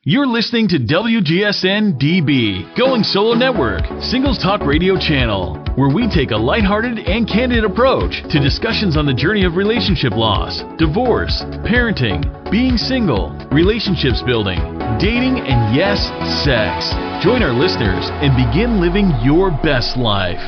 You're listening to WGSN-DB, Going Solo Network, Singles Talk Radio Channel, where we take a lighthearted and candid approach to discussions on the journey of relationship loss, divorce, parenting, being single, relationships building, dating, and yes, sex. Join our listeners and begin living your best life.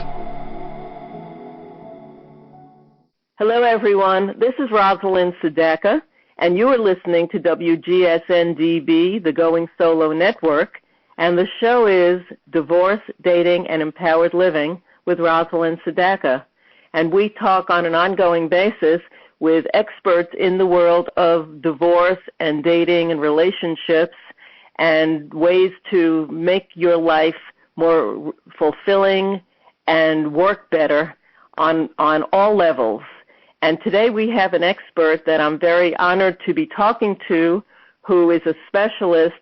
Hello, everyone. This is Rosalind Sedaka, and you are listening to WGSN-DB, the Going Solo Network, and the show is Divorce, Dating, and Empowered Living with Rosalind Sedaka. And we talk on an ongoing basis with experts in the world of divorce and dating and relationships and ways to make your life more fulfilling and work better on all levels. And today we have an expert that I'm very honored to be talking to, who is a specialist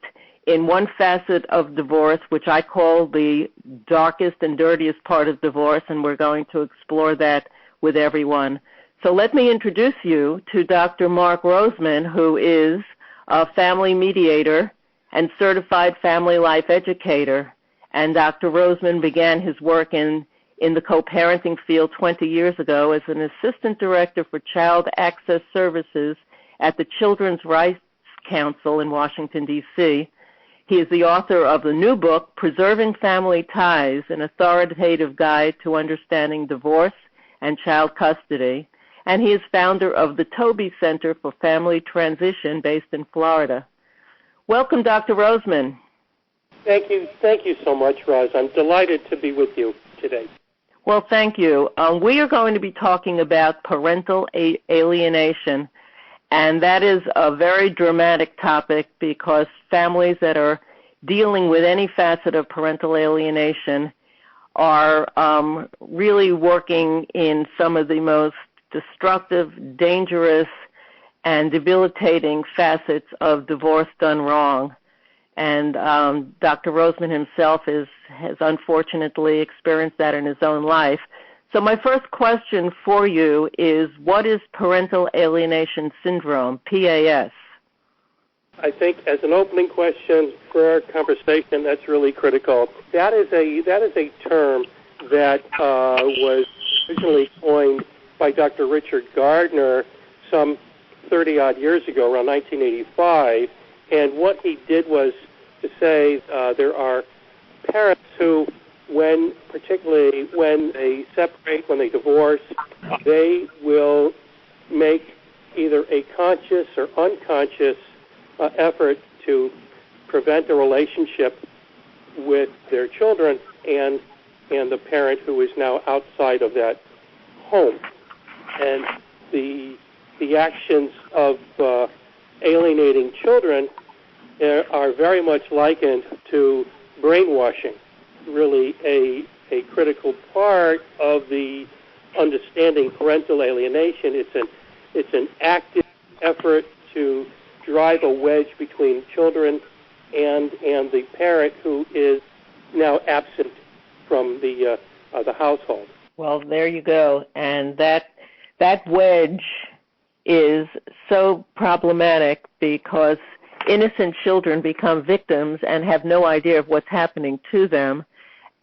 in one facet of divorce, which I call the darkest and dirtiest part of divorce, and we're going to explore that with everyone. So let me introduce you to Dr. Marc Roseman, who is a family mediator and certified family life educator. And Dr. Roseman began his work in the co-parenting field 20 years ago as an assistant director for child access services at the Children's Rights Council in Washington, D.C. He is the author of the new book, Preserving Family Ties, an authoritative guide to understanding divorce and child custody. And he is founder of the Toby Center for Family Transition based in Florida. Welcome, Dr. Roseman. Thank you so much, Roz. I'm delighted to be with you today. Well, thank you. We are going to be talking about parental alienation, and that is a very dramatic topic because families that are dealing with any facet of parental alienation are really working in some of the most destructive, dangerous, and debilitating facets of divorce done wrong. And Dr. Roseman himself has unfortunately experienced that in his own life. So my first question for you is, what is parental alienation syndrome, PAS? I think as an opening question for our conversation, that's really critical. That is a term that was originally coined by Dr. Richard Gardner some 30-odd years ago, around 1985. And what he did was to say there are parents who, particularly when they separate, when they divorce, they will make either a conscious or unconscious effort to prevent a relationship with their children and the parent who is now outside of that home. And the actions of alienating children are very much likened to brainwashing, really a critical part of the understanding parental alienation. It's an active effort to drive a wedge between children and the parent who is now absent from the household. Well, there you go. And that wedge is so problematic because innocent children become victims and have no idea of what's happening to them,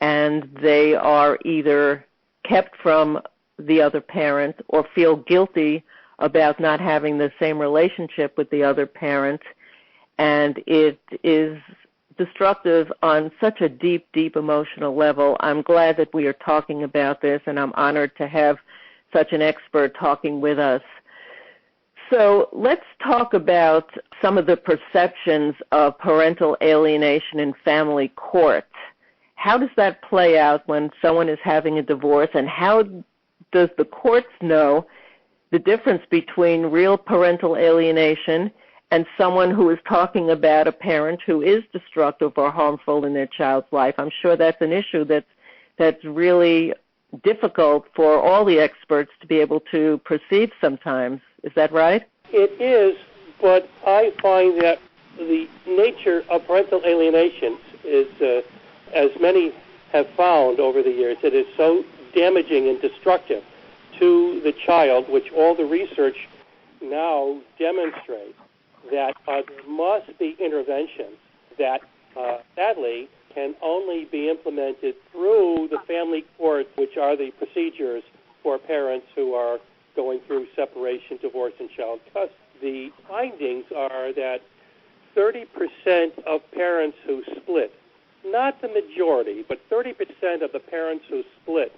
and they are either kept from the other parent or feel guilty about not having the same relationship with the other parent, and it is destructive on such a deep, deep emotional level. I'm glad that we are talking about this, and I'm honored to have such an expert talking with us. So let's talk about some of the perceptions of parental alienation in family court. How does that play out when someone is having a divorce, and how does the courts know the difference between real parental alienation and someone who is talking about a parent who is destructive or harmful in their child's life? I'm sure that's an issue that's really difficult for all the experts to be able to perceive sometimes. Is that right? It is, but I find that the nature of parental alienation is, as many have found over the years, it is so damaging and destructive to the child, which all the research now demonstrates that there must be interventions that, sadly, can only be implemented through the family court, which are the procedures for parents who are going through separation, divorce, and child custody. The findings are that 30% of parents who split, not the majority, but 30% of the parents who split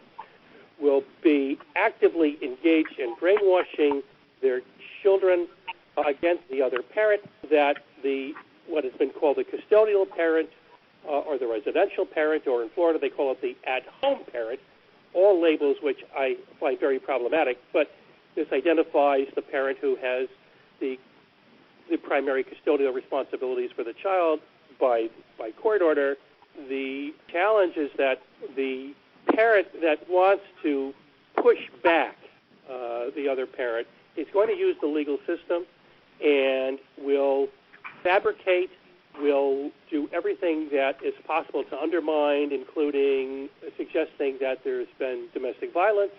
will be actively engaged in brainwashing their children against the other parent, that what has been called the custodial parent or the residential parent, or in Florida they call it the at-home parent, all labels which I find very problematic, but this identifies the parent who has the primary custodial responsibilities for the child by court order. The challenge is that the parent that wants to push back the other parent is going to use the legal system and will fabricate, will do everything that is possible to undermine, including suggesting that there's been domestic violence,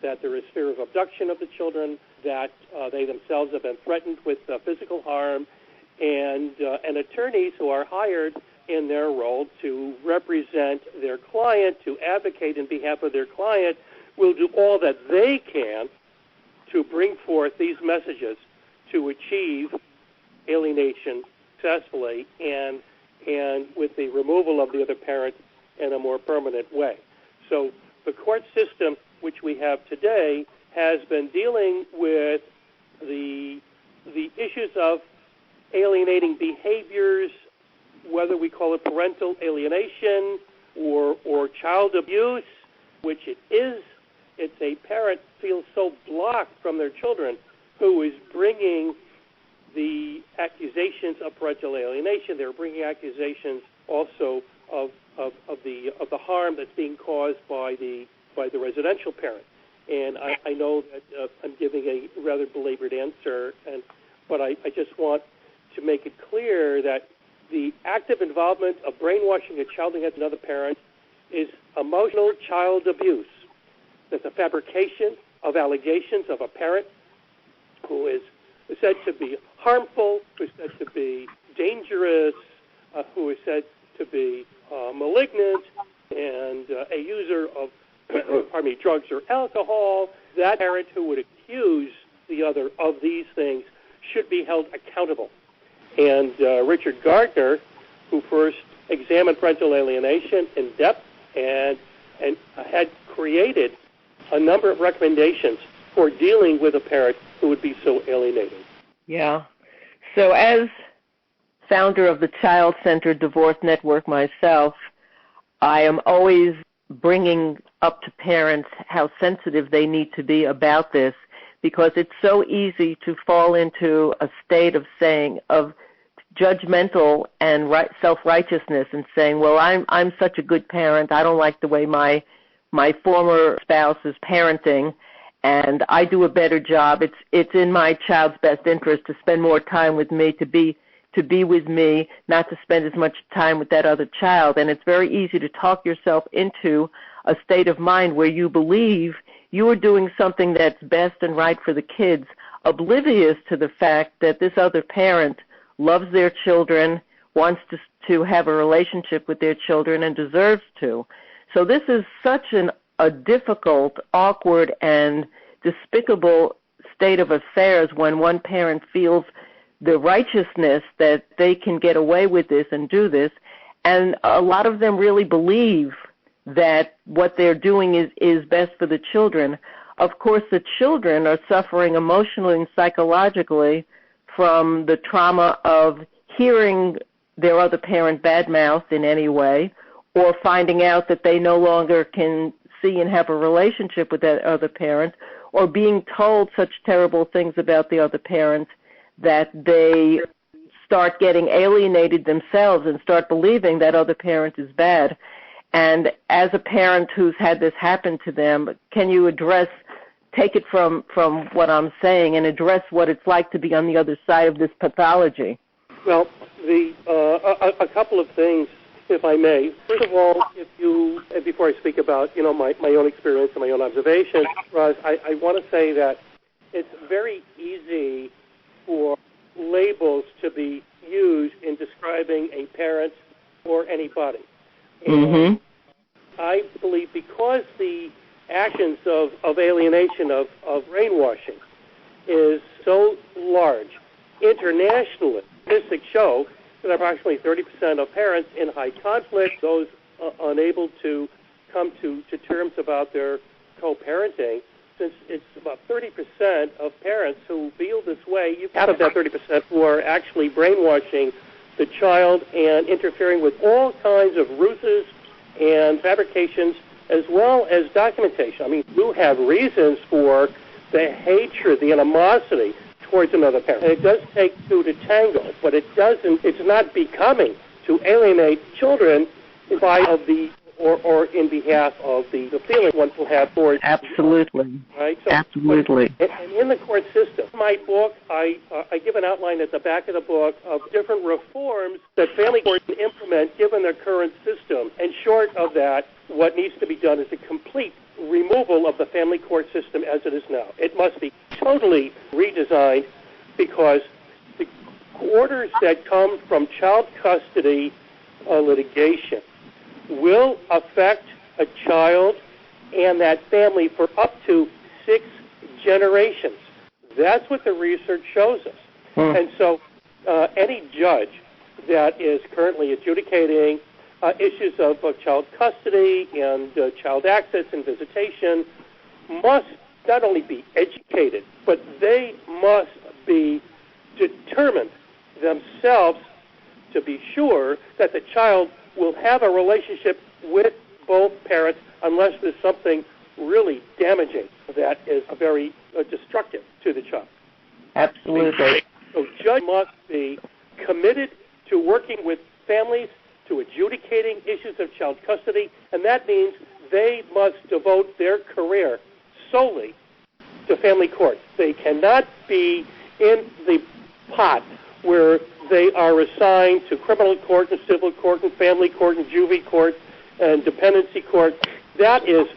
that there is fear of abduction of the children, that they themselves have been threatened with physical harm, and attorneys who are hired in their role to represent their client, to advocate in behalf of their client, will do all that they can to bring forth these messages to achieve alienation successfully and with the removal of the other parent in a more permanent way. So the court system which we have today has been dealing with the issues of alienating behaviors, whether we call it parental alienation or child abuse, which it is. It's a parent feels so blocked from their children who is bringing the accusations of parental alienation. They're bringing accusations also of the harm that's being caused by the residential parent. And I know that I'm giving a rather belabored answer, but I just want to make it clear that the active involvement of brainwashing a child against another parent is emotional child abuse. That's a fabrication of allegations of a parent who is said to be harmful, who is said to be dangerous, who is said to be malignant, and a user of drugs or alcohol. That parent who would accuse the other of these things should be held accountable. And Richard Gardner, who first examined parental alienation in depth and had created a number of recommendations for dealing with a parent who would be so alienating. Yeah. So as founder of the Child-Centered Divorce Network myself, I am always bringing up to parents how sensitive they need to be about this, because it's so easy to fall into a state of judgmental and self-righteousness and saying, well, I'm such a good parent, I don't like the way my former spouse is parenting, and I do a better job. It's in my child's best interest to spend more time with me, to be with me, not to spend as much time with that other child. And it's very easy to talk yourself into a state of mind where you believe you are doing something that's best and right for the kids, oblivious to the fact that this other parent loves their children, wants to have a relationship with their children, and deserves to. So this is such a difficult, awkward, and despicable state of affairs when one parent feels the righteousness that they can get away with this and do this, and a lot of them really believe that what they're doing is best for the children. Of course, the children are suffering emotionally and psychologically from the trauma of hearing their other parent badmouthed in any way, or finding out that they no longer can see and have a relationship with that other parent, or being told such terrible things about the other parent that they start getting alienated themselves and start believing that other parent is bad. And as a parent who's had this happen to them, can you take it from what I'm saying and address what it's like to be on the other side of this pathology? Well, a couple of things, if I may. First of all, before I speak about my own experience and my own observation, Roz, I want to say that it's very easy for labels to be used in describing a parent or anybody. Mm-hmm. And I believe because the actions of alienation, of brainwashing, is so large internationally, statistics show that approximately 30% of parents in high conflict, those unable to come to terms about their co-parenting, since it's about 30% of parents who feel this way, out of that 30% who are actually brainwashing the child and interfering with all kinds of ruses and fabrications, as well as documentation. I mean, you have reasons for the hatred, the animosity towards another parent. And it does take two to tango, but it's not becoming to alienate children by of the or in behalf of the feeling one will have towards. Absolutely. Right? So, absolutely. And in the court system, my book, I give an outline at the back of the book of different reforms that family courts can implement given their current system. And short of that, what needs to be done is a complete removal of the family court system as it is now. It must be totally redesigned because the orders that come from child custody litigation will affect a child and that family for up to 6 generations. That's what the research shows us. And so any judge that is currently adjudicating issues of child custody and child access and visitation must not only be educated, but they must be determined themselves to be sure that the child will have a relationship with both parents unless there's something really damaging that is very destructive to the child. Absolutely. So judge must be committed to working with families, to adjudicating issues of child custody, and that means they must devote their career solely to family court. They cannot be in the pot where they are assigned to criminal court and civil court and family court and juvie court and dependency court. That is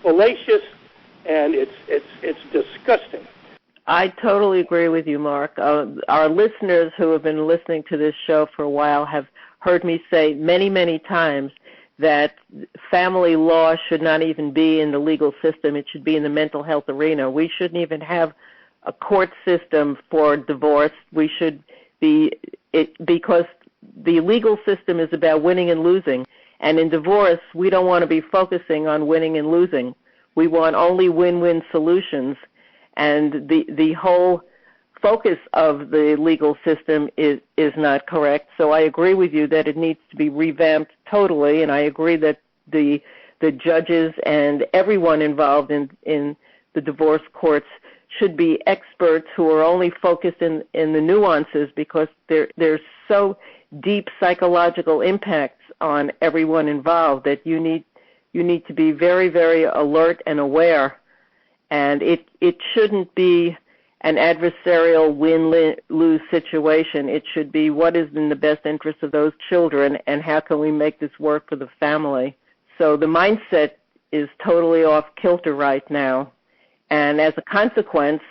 fallacious and it's disgusting. I totally agree with you, Mark. Our listeners who have been listening to this show for a while have heard me say many, many times that family law should not even be in the legal system. It should be in the mental health arena. We shouldn't even have a court system for divorce. We should be, because the legal system is about winning and losing. And in divorce, we don't want to be focusing on winning and losing. We want only win-win solutions. And the whole focus of the legal system is not correct. So I agree with you that it needs to be revamped totally, and I agree that the judges and everyone involved in the divorce courts should be experts who are only focused in the nuances, because there's so deep psychological impacts on everyone involved that you need to be very, very alert and aware. And it shouldn't be an adversarial win-lose situation. It should be what is in the best interest of those children and how can we make this work for the family. So the mindset is totally off kilter right now. And as a consequence,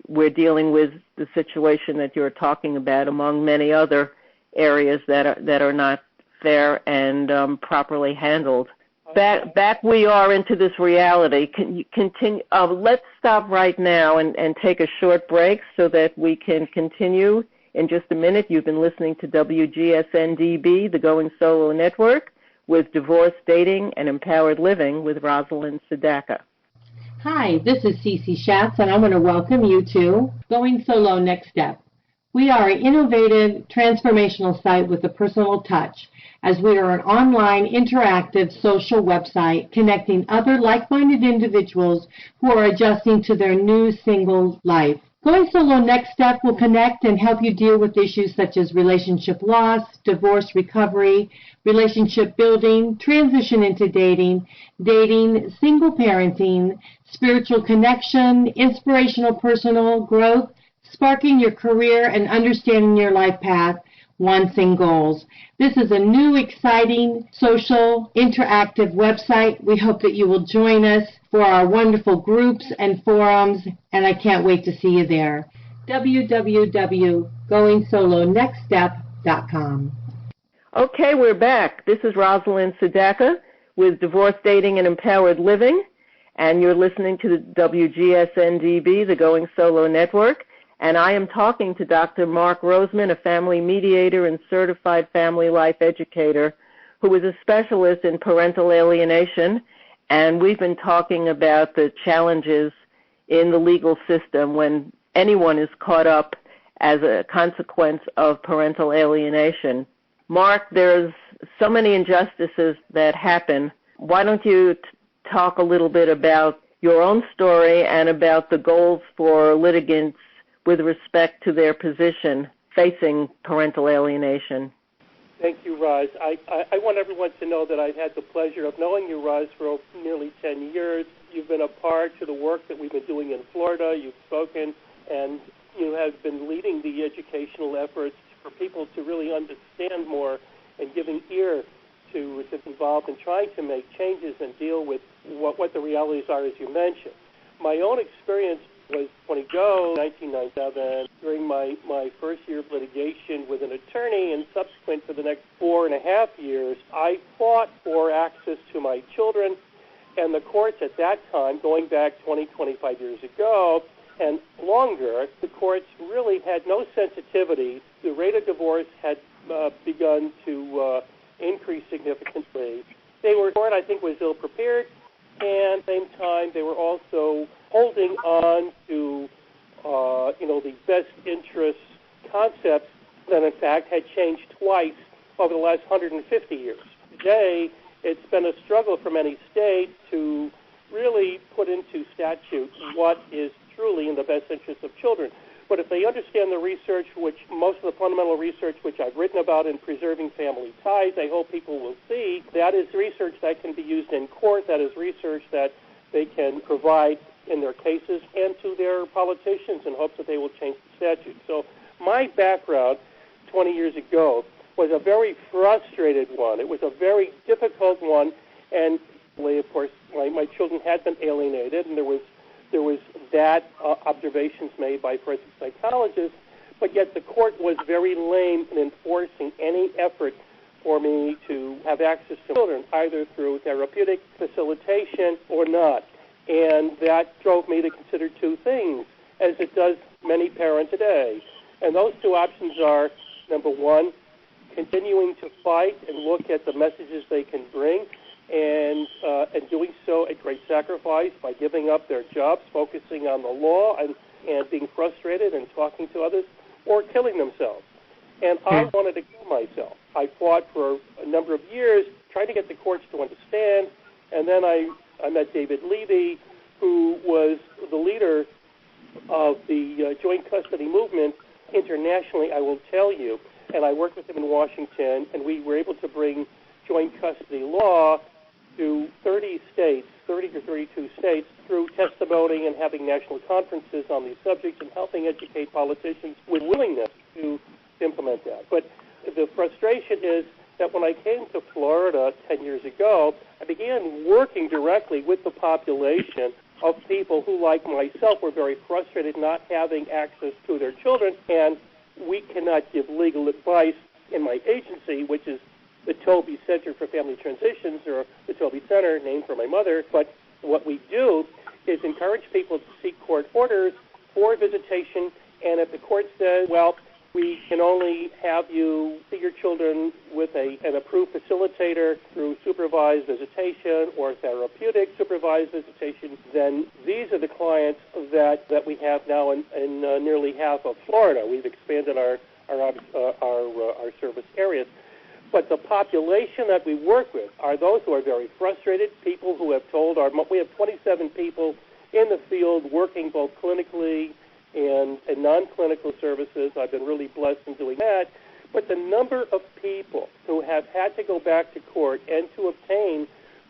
we're dealing with the situation that you're talking about, among many other areas that are not fair and properly handled. Back we are into this reality. Can you continue? Let's stop right now and take a short break so that we can continue in just a minute. You've been listening to WGSN-DB, the Going Solo Network, with Divorce, Dating, and Empowered Living with Rosalind Sedaka. Hi, this is Cece Schatz, and I want to welcome you to Going Solo Next Step. We are an innovative, transformational site with a personal touch, as we are an online, interactive, social website connecting other like-minded individuals who are adjusting to their new single life. Going Solo Next Step will connect and help you deal with issues such as relationship loss, divorce recovery, relationship building, transition into dating, single parenting, spiritual connection, inspirational personal growth, sparking your career and understanding your life path, wants and goals. This is a new, exciting, social, interactive website. We hope that you will join us for our wonderful groups and forums, and I can't wait to see you there. www.goingsolonextstep.com. Okay, we're back. This is Rosalind Sedaka with Divorce, Dating, and Empowered Living, and you're listening to the WGSN-DB, the Going Solo Network, and I am talking to Dr. Marc Roseman, a family mediator and certified family life educator, who is a specialist in parental alienation, and we've been talking about the challenges in the legal system when anyone is caught up as a consequence of parental alienation. Marc, there's so many injustices that happen. Why don't you talk a little bit about your own story and about the goals for litigants with respect to their position facing parental alienation? Thank you, Roz. I want everyone to know that I've had the pleasure of knowing you, Roz, for nearly 10 years. You've been a part to the work that we've been doing in Florida. You've spoken, and you have been leading the educational efforts for people to really understand more and giving ear to involved in trying to make changes and deal with what the realities are, as you mentioned. My own experience was 1997, during my first year of litigation with an attorney, and subsequent for the next 4.5 years, I fought for access to my children, and the courts at that time, going back 25 years ago, and longer, the courts really had no sensitivity. The rate of divorce had begun to increase significantly. They were, I think, was ill-prepared, and at the same time, they were also holding on to, the best interest concepts that, in fact, had changed twice over the last 150 years. Today, it's been a struggle for many states to really put into statute what is truly in the best interest of children. But if they understand the research, which most of the fundamental research which I've written about in preserving family ties, I hope people will see, that is research that can be used in court, that is research that they can provide in their cases and to their politicians in hopes that they will change the statute. So my background 20 years ago was a very frustrated one. It was a very difficult one, and of course my children had been alienated, and there was that observations made by forensic psychologists, but yet the court was very lame in enforcing any effort for me to have access to children, either through therapeutic facilitation or not. And that drove me to consider two things, as it does many parents today. And those two options are, number one, continuing to fight and look at the messages they can bring, and doing so at great sacrifice by giving up their jobs, focusing on the law, and being frustrated and talking to others, or killing themselves. And I wanted to kill myself. I fought for a number of years, trying to get the courts to understand, and then I met David Levy, who was the leader of the joint custody movement internationally, I will tell you, and I worked with him in Washington, and we were able to bring joint custody law to 30 states, 30 to 32 states, through testimony and having national conferences on these subjects and helping educate politicians with willingness to implement that. But the frustration is that when I came to Florida 10 years ago, I began working directly with the population of people who, like myself, were very frustrated not having access to their children, and we cannot give legal advice in my agency, which is the Toby Center for Family Transitions, or the Toby Center, named for my mother. But what we do is encourage people to seek court orders for visitation, and if the court says, well, we can only have you see your children with an approved facilitator through supervised visitation or therapeutic supervised visitation, then these are the clients that we have now in nearly half of Florida. We've expanded our service areas. But the population that we work with are those who are very frustrated, people who have told we have 27 people in the field working both clinically and non-clinical services. I've been really blessed in doing that. But the number of people who have had to go back to court and to obtain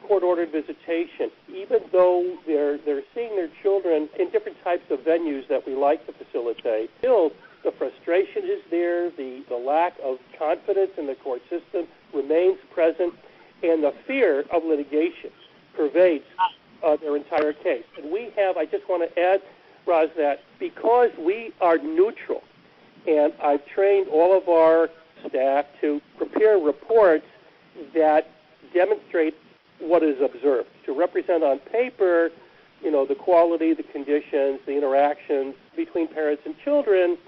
court-ordered visitation, even though they're seeing their children in different types of venues that we like to facilitate, still the frustration is there, the lack of confidence in the court system remains present, and the fear of litigation pervades their entire case. And we have, I just want to add, Roz, that because we are neutral, and I've trained all of our staff to prepare reports that demonstrate what is observed, to represent on paper, the quality, the conditions, the interactions between parents and children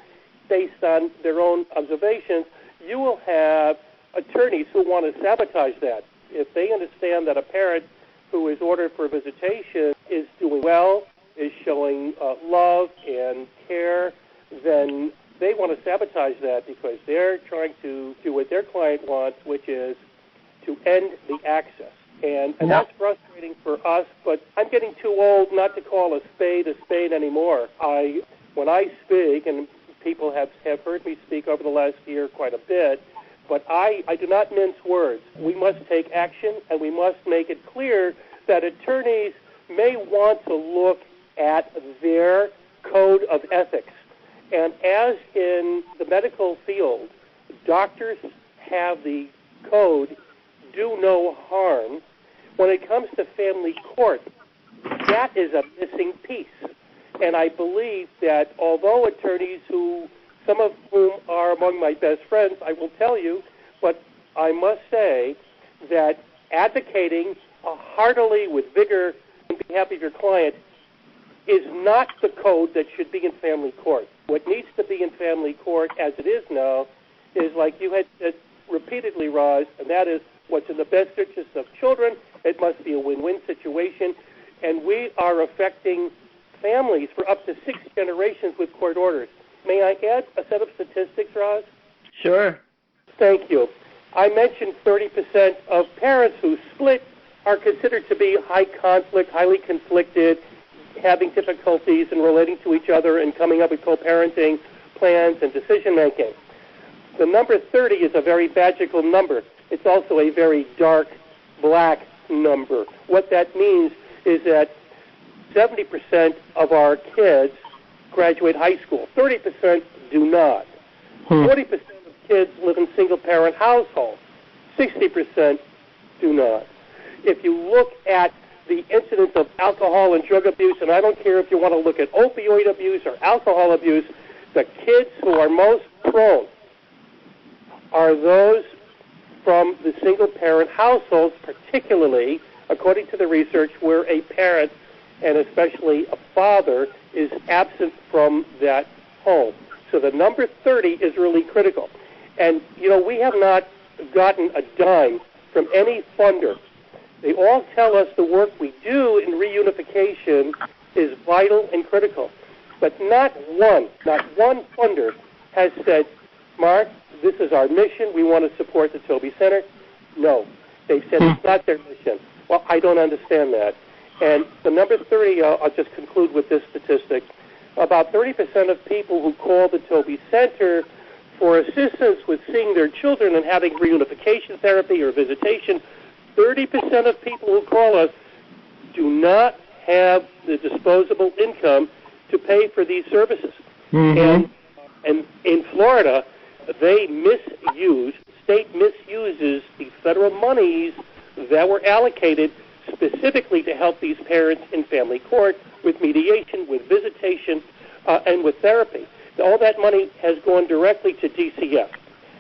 based on their own observations. You will have attorneys who want to sabotage that. If they understand that a parent who is ordered for visitation is doing well, is showing love and care, then they want to sabotage that because they're trying to do what their client wants, which is to end the access. And that's frustrating for us, but I'm getting too old not to call a spade anymore. When I speak, and people have heard me speak over the last year quite a bit, but I do not mince words. We must take action, and we must make it clear that attorneys may want to look at their code of ethics. And as in the medical field, doctors have the code, do no harm. When it comes to family court, that is a missing piece. And I believe that although attorneys some of whom are among my best friends, I will tell you, but I must say that advocating heartily with vigor on behalf of your client is not the code that should be in family court. What needs to be in family court, as it is now, is like you had said repeatedly, Roz, and that is what's in the best interest of children. It must be a win-win situation, and we are affecting families for up to 6 generations with court orders. May I add a set of statistics, Roz? Sure. Thank you. I mentioned 30% of parents who split are considered to be high conflict, highly conflicted, having difficulties in relating to each other and coming up with co-parenting plans and decision-making. The number 30 is a very magical number. It's also a very dark, black number. What that means is that 70% of our kids graduate high school. 30% do not. 40% of kids live in single-parent households. 60% do not. If you look at the incidence of alcohol and drug abuse, and I don't care if you want to look at opioid abuse or alcohol abuse, the kids who are most prone are those from the single-parent households, particularly, according to the research, where a parent, and especially a father, is absent from that home. So the number 30 is really critical. And, we have not gotten a dime from any funder. They all tell us the work we do in reunification is vital and critical. But not one funder has said, Mark, this is our mission. We want to support the Toby Center. No. They've said it's not their mission. Well, I don't understand that. And the number 30, I'll just conclude with this statistic. About 30% of people who call the Toby Center for assistance with seeing their children and having reunification therapy or visitation, 30% of people who call us do not have the disposable income to pay for these services. And in Florida, state misuses the federal monies that were allocated specifically to help these parents in family court with mediation, with visitation, and with therapy. All that money has gone directly to DCF.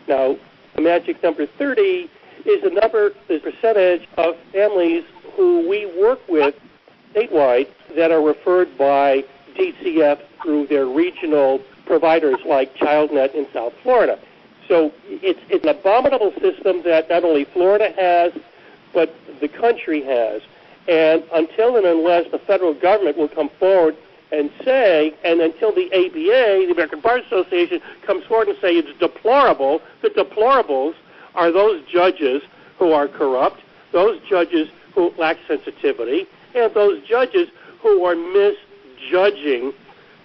Now, the magic number 30 is the percentage of families who we work with statewide that are referred by DCF through their regional providers like ChildNet in South Florida. So it's an abominable system that not only Florida has, but the country has. And until and unless the federal government will come forward and say, and until the ABA, the American Bar Association, comes forward and say it's deplorable, the deplorables are those judges who are corrupt, those judges who lack sensitivity, and those judges who are misjudging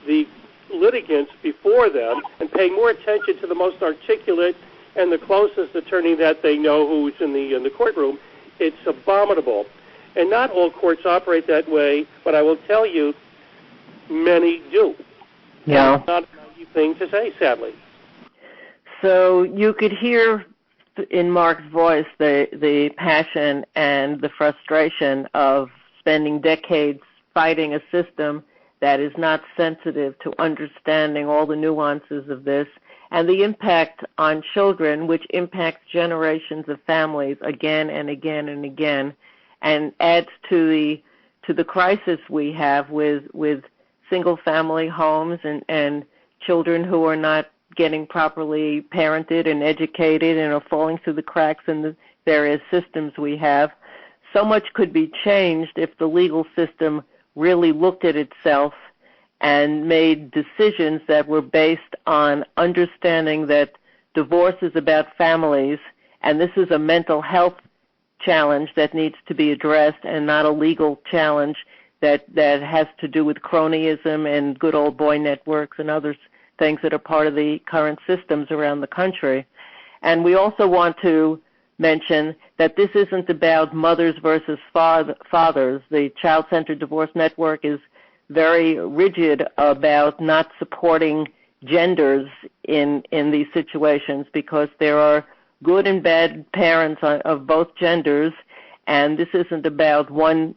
the litigants before them and paying more attention to the most articulate and the closest attorney that they know who's in the courtroom. It's abominable. And not all courts operate that way, but I will tell you, many do. Yeah. It's not an easy thing to say, sadly. So you could hear in Mark's voice the passion and the frustration of spending decades fighting a system that is not sensitive to understanding all the nuances of this and the impact on children, which impacts generations of families again and again and again, and adds to the crisis we have with single-family homes and children who are not getting properly parented and educated and are falling through the cracks in the various systems we have. So much could be changed if the legal system really looked at itself and made decisions that were based on understanding that divorce is about families, and this is a mental health challenge that needs to be addressed and not a legal challenge that has to do with cronyism and good old boy networks and other things that are part of the current systems around the country. And we also want to mention that this isn't about mothers versus fathers. The Child-Centered Divorce Network is very rigid about not supporting genders in these situations because there are good and bad parents of both genders, and this isn't about one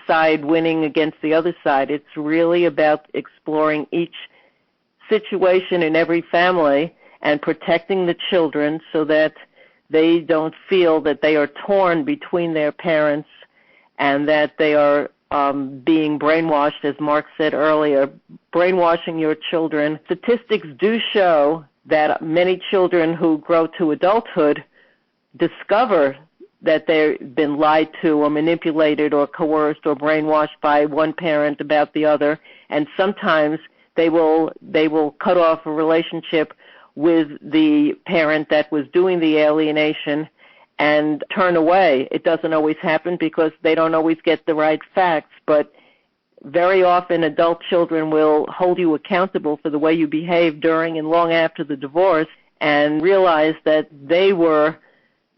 side winning against the other side. It's really about exploring each situation in every family and protecting the children so that they don't feel that they are torn between their parents and that they are being brainwashed, as Marc said earlier, brainwashing your children. Statistics do show that many children who grow to adulthood discover that they've been lied to or manipulated or coerced or brainwashed by one parent about the other, and sometimes they will cut off a relationship with the parent that was doing the alienation and turn away. It doesn't always happen because they don't always get the right facts, but very often adult children will hold you accountable for the way you behave during and long after the divorce and realize that they were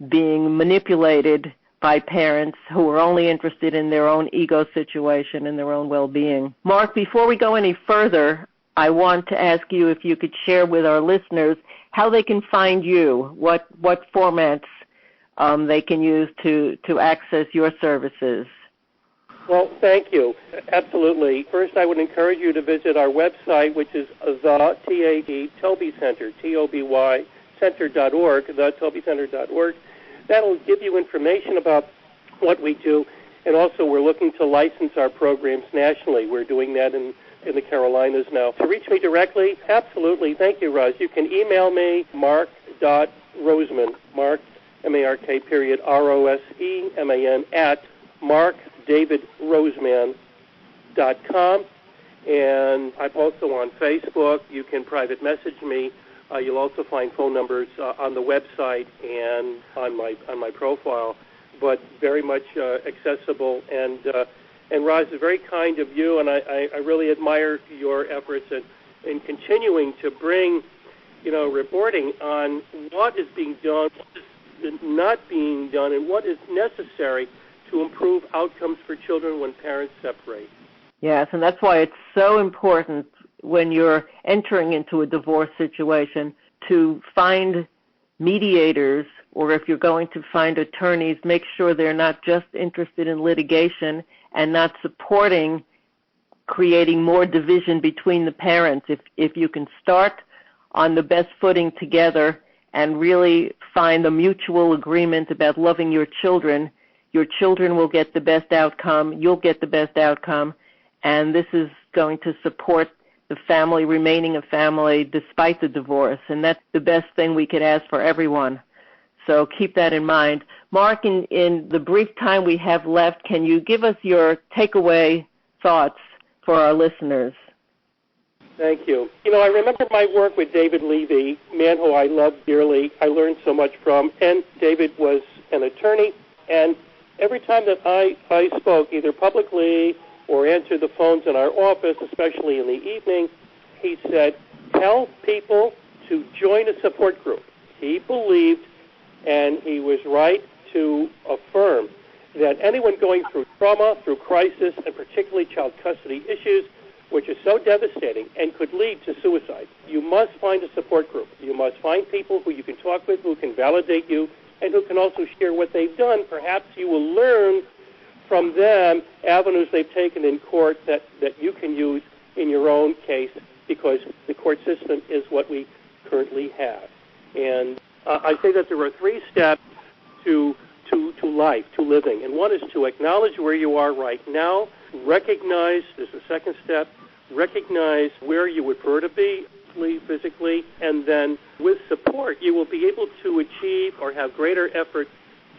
being manipulated by parents who were only interested in their own ego situation and their own well-being. Marc, before we go any further, I want to ask you if you could share with our listeners how they can find you, what formats they can use to access your services. Well, thank you. Absolutely. First, I would encourage you to visit our website, which is the Toby Center, T-O-B-Y, center.org, thetobycenter.org. That'll give you information about what we do, and also we're looking to license our programs nationally. We're doing that in the Carolinas now. To reach me directly, absolutely. Thank you, Roz. You can email me, marc.roseman, Marc, M-A-R-K, period, R-O-S-E-M-A-N, at marcdavidroseman.com. And I'm also on Facebook. You can private message me. You'll also find phone numbers on the website and on my profile, but very much accessible. And Roz, is very kind of you, and I really admire your efforts in continuing to bring, reporting on what is being done, what is not being done, and what is necessary to improve outcomes for children when parents separate. Yes, and that's why it's so important when you're entering into a divorce situation to find mediators, or if you're going to find attorneys, make sure they're not just interested in litigation and not supporting creating more division between the parents. If you can start on the best footing together and really find a mutual agreement about loving your children will get the best outcome, you'll get the best outcome, and this is going to support the family remaining a family despite the divorce, and that's the best thing we could ask for everyone. So keep that in mind. Marc, in the brief time we have left, can you give us your takeaway thoughts for our listeners? Thank you. I remember my work with David Levy, a man who I love dearly. I learned so much from, and David was an attorney, and every time that I spoke, either publicly or answered the phones in our office, especially in the evening, he said, tell people to join a support group. He believed, and he was right to affirm, that anyone going through trauma, through crisis, and particularly child custody issues, which is so devastating and could lead to suicide, you must find a support group. You must find people who you can talk with, who can validate you, and who can also share what they've done. Perhaps you will learn from them avenues they've taken in court that you can use in your own case, because the court system is what we currently have. And I say that there are 3 steps to life, to living. And one is to acknowledge where you are right now, recognize, this is the second step, recognize where you would prefer to be physically, and then with support you will be able to achieve or have greater effort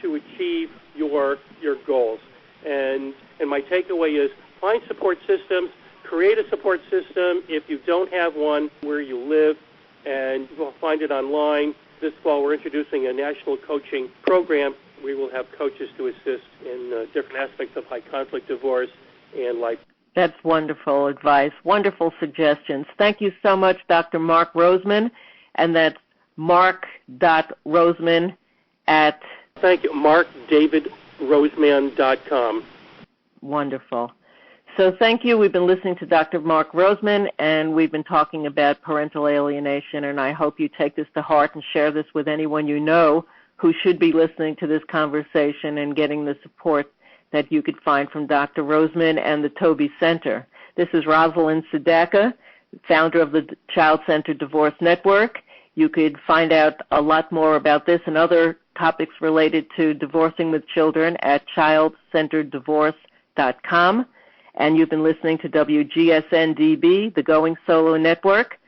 to achieve your goals. And my takeaway is find support systems, create a support system if you don't have one where you live, and you'll find it online. This fall we're introducing a national coaching program. We will have coaches to assist in different aspects of high conflict divorce and life. That's wonderful advice, wonderful suggestions. Thank you so much, Dr. Marc Roseman, and that's marc.roseman at... Thank you, marcdavidroseman.com. Wonderful. So thank you. We've been listening to Dr. Marc Roseman, and we've been talking about parental alienation, and I hope you take this to heart and share this with anyone you know who should be listening to this conversation and getting the support that you could find from Dr. Roseman and the Toby Center. This is Rosalind Sedaka, founder of the Child Centered Divorce Network. You could find out a lot more about this and other topics related to divorcing with children at childcentereddivorce.com. And you've been listening to WGSN-DB, the Going Solo Network.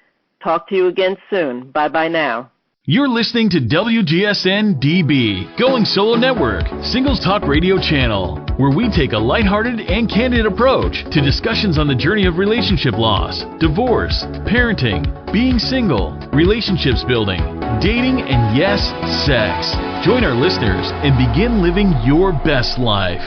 Talk to you again soon. Bye-bye now. You're listening to WGSN-DB, Going Solo Network, Singles Talk Radio Channel, where we take a lighthearted and candid approach to discussions on the journey of relationship loss, divorce, parenting, being single, relationships building, dating, and yes, sex. Join our listeners and begin living your best life.